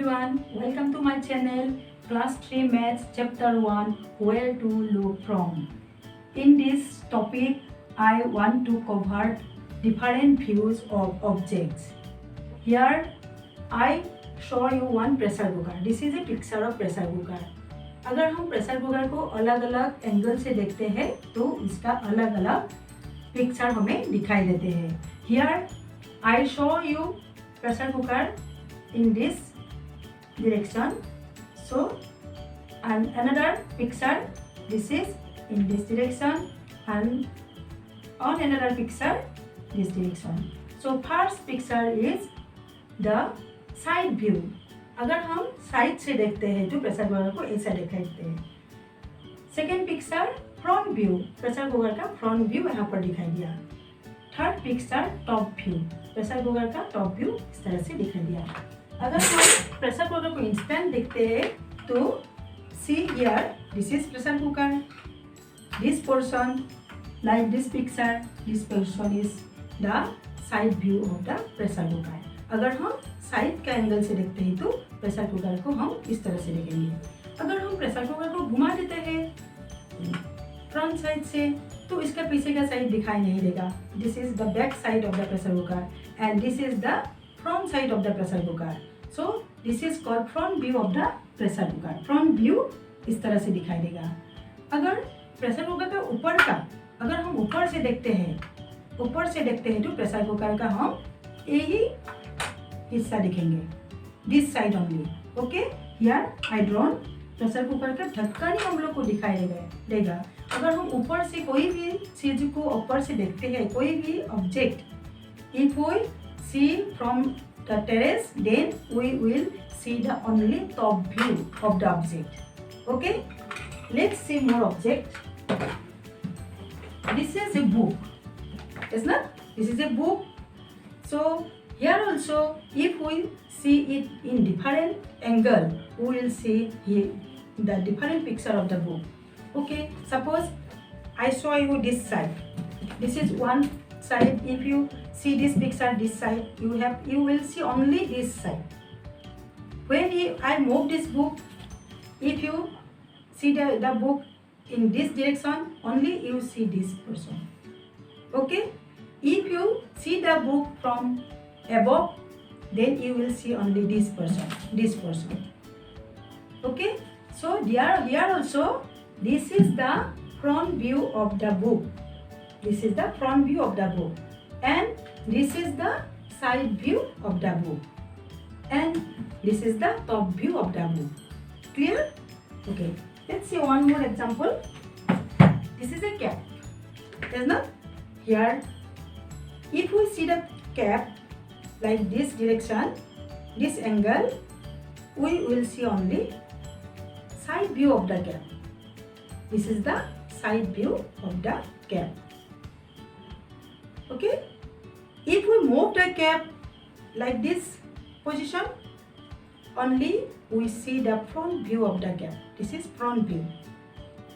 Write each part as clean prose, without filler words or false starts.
everyone, welcome to my channel Class 3 Maths Chapter 1 Where to Look From. In this topic, I want to cover different views of objects. Here, I show you one pressure cooker. This is a picture of pressure cooker. अगर हम pressure cooker को अलग अलग angle से देखते हैं तो इसका अलग अलग पिक्चर हमें दिखाई देते हैं. Here, I show you pressure cooker in this direction. So, and another picture, this is in this direction, and on another picture, this direction. So, first picture is the side view. अगर हम side से देखते हैं तो pressure cooker को ऐसा दिखाते हैं. Second picture front view, pressure cooker का फ्रंट व्यू यहाँ पर दिखाई दिया. Third picture top view, pressure cooker का टॉप व्यू इस तरह से दिखाई दिया. अगर हम प्रेशर कुकर को इंस्टेंट देखते हैं तो see here, this is pressure cooker, this portion like this picture, this portion is the side view of the pressure cooker. अगर हम साइड का एंगल से देखते हैं तो प्रेशर कुकर को हम इस तरह से देखेंगे. अगर हम प्रेशर कुकर को घुमा देते हैं फ्रंट साइड से तो इसका पीछे का साइड दिखाई नहीं देगा. This is the back side of the pressure cooker and this is the front side of the pressure cooker. So this is called front view of the pressure cooker. Front view इस तरह से दिखाई देगा. अगर pressure cooker का ऊपर का अगर हम ऊपर से देखते हैं तो प्रेशर कुकर का हम यही हिस्सा दिखेंगे, this side only. Okay, here I drawn pressure cooker का ढक्कन ही हम लोग को दिखाई देगा. अगर हम ऊपर से कोई भी चीज को ऊपर से देखते हैं, कोई भी object, if we see from the terrace then we will see the only top view of the object. Okay, let's see more object. This is a book, is not? This is a book. So here also, if we see it in different angle, we will see here the different picture of the book. Okay, suppose I show you this side. This is one side. If you see this picture, this side, you will see only this side. When I move this book, if you see the book in this direction, only you see this person. Okay, if you see the book from above, then you will see only this person. Okay, so here also, this is the front view of the book. This is the front view of the book, and this is the side view of the book, and this is the top view of the book. Clear? Okay, let's see one more example. This is a cap, is not? Here, if we see the cap like this direction, this angle, we will see only side view of the cap. This is the side view of the cap. Okay, if we move the cap like this position, only we see the front view of the cap. This is front view.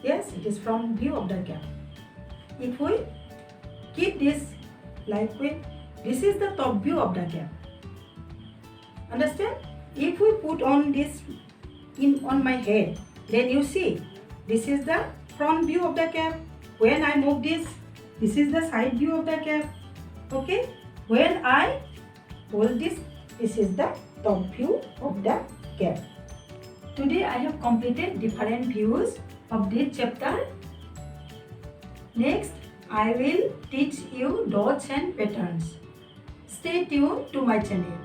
Yes, it is front view of the cap. If we keep this like this is the top view of the cap. Understand? If we put on this on my head, then you see this is the front view of the cap. When I move this is the side view of the cap. Okay, when I hold this is the top view of the cap. Today I have completed different views of this chapter. Next, I will teach you dots and patterns. Stay tuned to my channel.